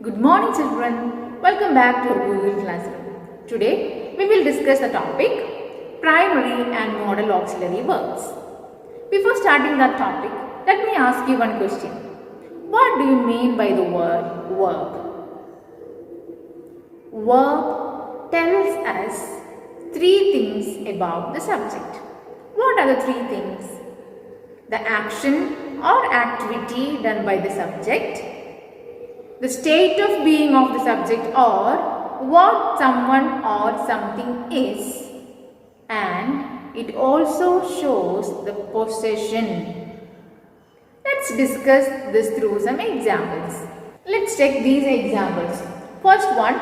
Good morning children. Welcome back to our Google Classroom. Today we will discuss the topic primary and modal auxiliary verbs. Before starting that topic, let me ask you one question. What do you mean by the word verb? Verb tells us three things about the subject. What are the three things? The action or activity done by the subject, the state of being of the subject or what someone or something is, and it also shows the possession. Let's discuss this through some examples. Let's take these examples. First one,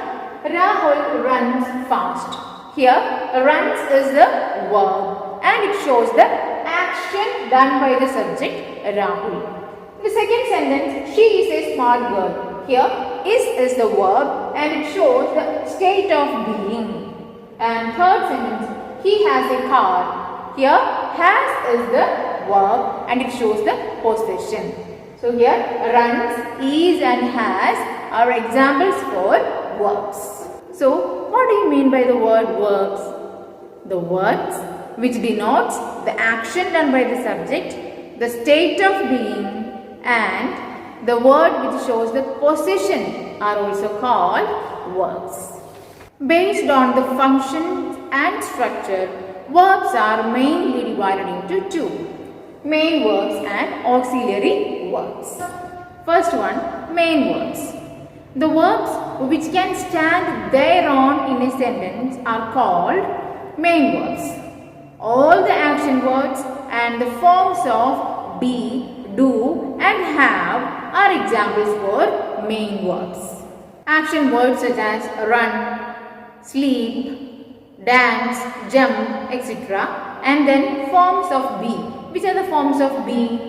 Rahul runs fast. Here, runs is the verb and it shows the action done by the subject Rahul. In the second sentence, she is a smart girl. Here, is the verb and it shows the state of being. And third sentence, he has a car. Here, has is the verb and it shows the possession. So here, runs, is and has are examples for verbs. So, what do you mean by the word verbs? The words which denotes the action done by the subject, the state of being, and the word which shows the possession are also called verbs. Based on the function and structure, verbs are mainly divided into two: main verbs and auxiliary verbs. First one, main verbs. The verbs which can stand thereon in a sentence are called main verbs. All the action words and the forms of be, do and have are examples for main verbs. Action words such as run, sleep, dance, jump, etc. And then forms of be. Which are the forms of be?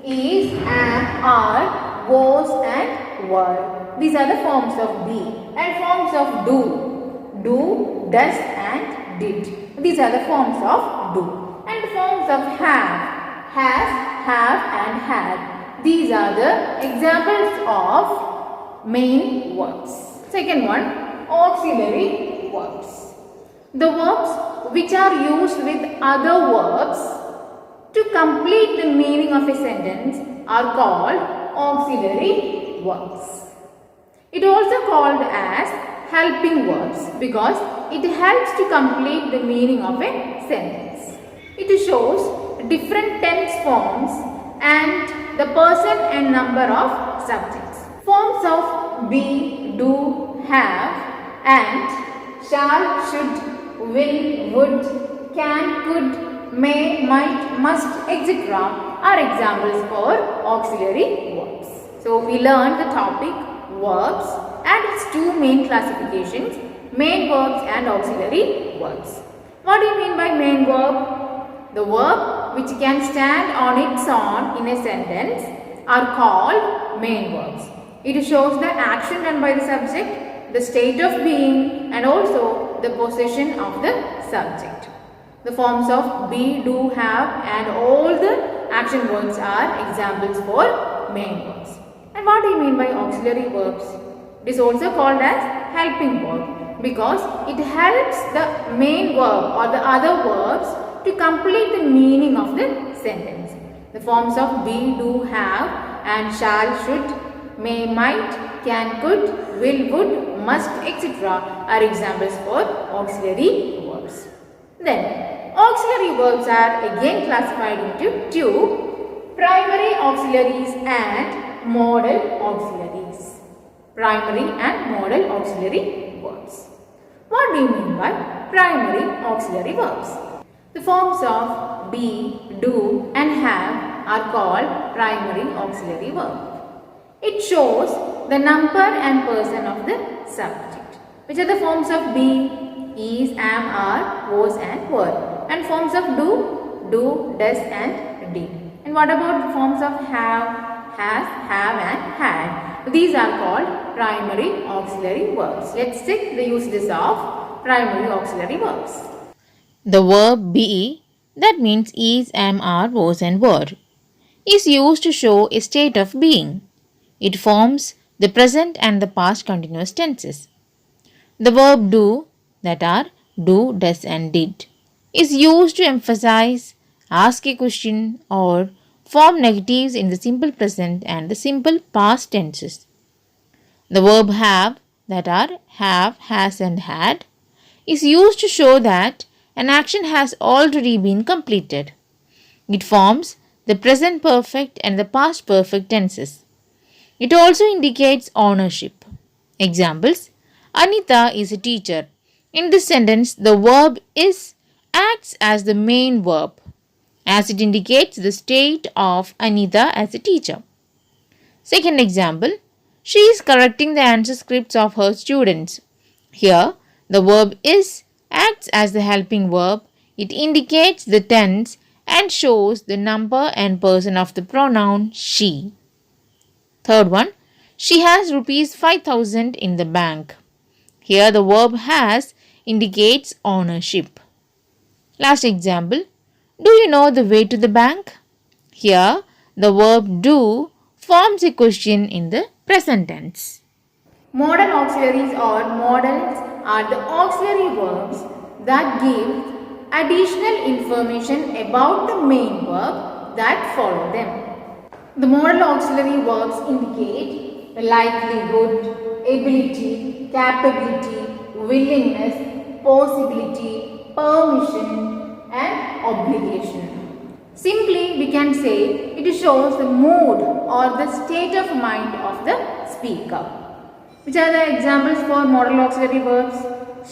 Is, am, are, was and were. These are the forms of be. And forms of do. Do, does and did. These are the forms of do. And the forms of have. Has, have and had. These are the examples of main verbs. Second one, auxiliary verbs. The verbs which are used with other verbs to complete the meaning of a sentence are called auxiliary verbs. It is also called as helping verbs because it helps to complete the meaning of a sentence. It shows different tense forms and the person and number of subjects. Forms of be, do, have and shall, should, will, would, can, could, may, might, must, etc. are examples for auxiliary verbs. So we learned the topic verbs and its two main classifications, main verbs and auxiliary verbs. What do you mean by main verb? The verb which can stand on its own in a sentence are called main verbs. It shows the action done by the subject, the state of being and also the possession of the subject. The forms of be, do, have and all the action words are examples for main verbs. And what do you mean by auxiliary verbs? It is also called as helping verb because it helps the main verb or the other verbs to complete the meaning of the sentence. The forms of be, do, have and shall, should, may, might, can, could, will, would, must, etc. are examples for auxiliary verbs. Then, auxiliary verbs are again classified into two: primary auxiliaries and modal auxiliaries. Primary and modal auxiliary verbs. What do you mean by primary auxiliary verbs? The forms of be, do and have are called primary auxiliary verb. It shows the number and person of the subject. Which are the forms of be? Is, am, are, was and were. And forms of do, does and did. And what about the forms of have, has, have and had? These are called primary auxiliary verbs. Let's check the usages of primary auxiliary verbs. The verb be, that means is, am, are, was and were, is used to show a state of being. It forms the present and the past continuous tenses. The verb do, that are do, does, and did, is used to emphasize, ask a question, or form negatives in the simple present and the simple past tenses. The verb have, that are have, has, and had, is used to show that an action has already been completed. It forms the present perfect and the past perfect tenses. It also indicates ownership. Examples: Anita is a teacher. In this sentence, the verb is acts as the main verb, as it indicates the state of Anita as a teacher. Second example: she is correcting the answer scripts of her students. Here, the verb is acts as the helping verb. It indicates the tense and shows the number and person of the pronoun she. Third one, she has rupees 5,000 in the bank. Here the verb has indicates ownership. Last example, do you know the way to the bank? Here the verb do forms a question in the present tense. Modal auxiliaries or modals are the auxiliary verbs that give additional information about the main verb that follow them. The modal auxiliary verbs indicate the likelihood, ability, capability, willingness, possibility, permission, and obligation. Simply, we can say it shows the mood or the state of mind of the speaker. Which are the examples for modal auxiliary verbs?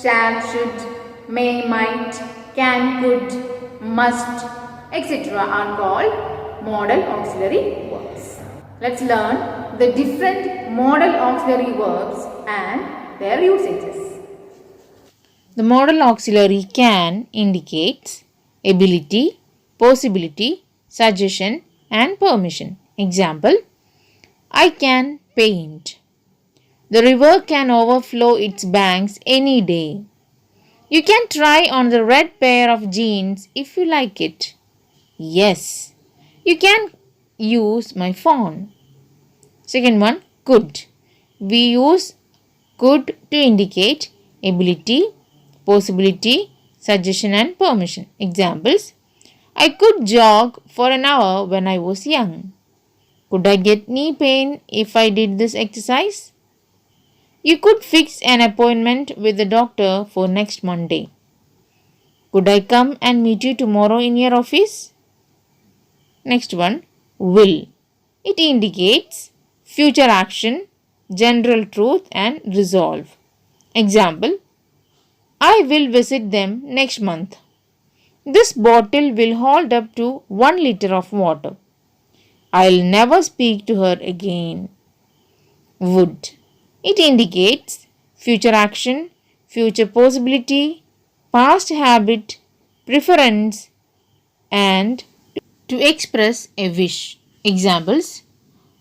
Shall, should, may, might, can, could, must, etc. are called modal auxiliary verbs. Let's learn the different modal auxiliary verbs and their usages. The modal auxiliary can indicates ability, possibility, suggestion, and permission. Example: I can paint. The river can overflow its banks any day. You can try on the red pair of jeans if you like it. Yes, you can use my phone. Second one, could. We use could to indicate ability, possibility, suggestion, and permission. Examples: I could jog for an hour when I was young. Could I get knee pain if I did this exercise? You could fix an appointment with the doctor for next Monday. Could I come and meet you tomorrow in your office? Next one, will. It indicates future action, general truth, and resolve. Example: I will visit them next month. This bottle will hold up to 1 liter of water. I'll never speak to her again. Would. It indicates future action, future possibility, past habit, preference, and to express a wish. Examples: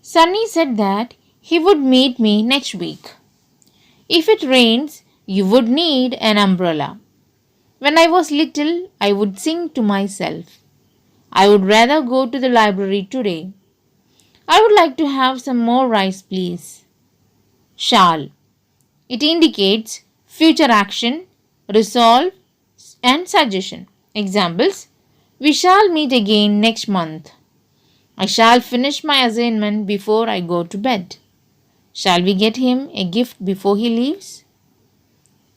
Sunny said that he would meet me next week. If it rains, you would need an umbrella. When I was little, I would sing to myself. I would rather go to the library today. I would like to have some more rice, please. Shall. It indicates future action, resolve, and suggestion. Examples: we shall meet again next month. I shall finish my assignment before I go to bed. Shall we get him a gift before he leaves?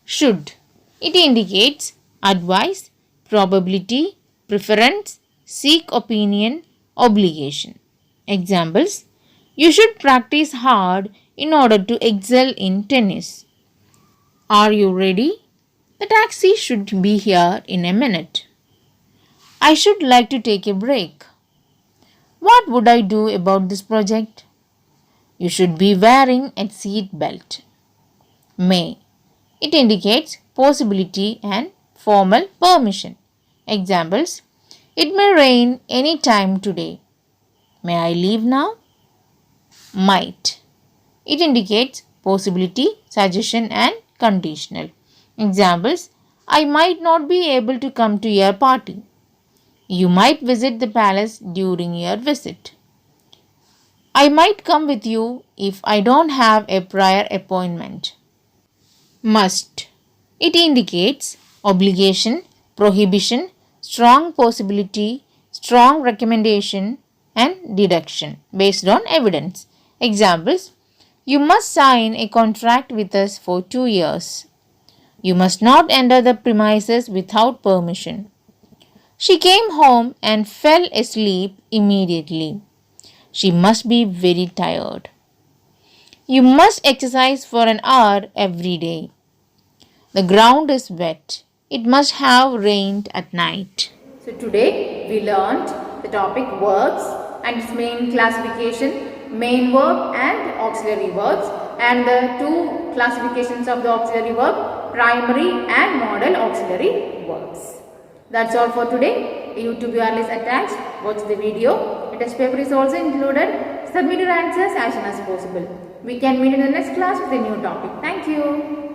Should. It indicates advice, probability, preference, seek opinion, obligation. Examples: you should practice hard in order to excel in tennis. Are you ready? The taxi should be here in a minute. I should like to take a break. What would I do about this project? You should be wearing a seat belt. May. It indicates possibility and formal permission. Examples: it may rain any time today. May I leave now? Might. It indicates possibility, suggestion, and conditional. Examples: I might not be able to come to your party. You might visit the palace during your visit. I might come with you if I don't have a prior appointment. Must. It indicates obligation, prohibition, strong possibility, strong recommendation, and deduction based on evidence. Examples: you must sign a contract with us for 2 years. You must not enter the premises without permission. She came home and fell asleep immediately. She must be very tired. You must exercise for an hour every day. The ground is wet. It must have rained at night. So today we learned the topic verbs and its main classification, main verb and auxiliary verbs, and the two classifications of the auxiliary verb, primary and modal auxiliary verbs. That's all for today. A YouTube URL is attached. Watch the video. A test paper is also included. Submit your answers as soon as possible. We can meet in the next class with a new topic. Thank you.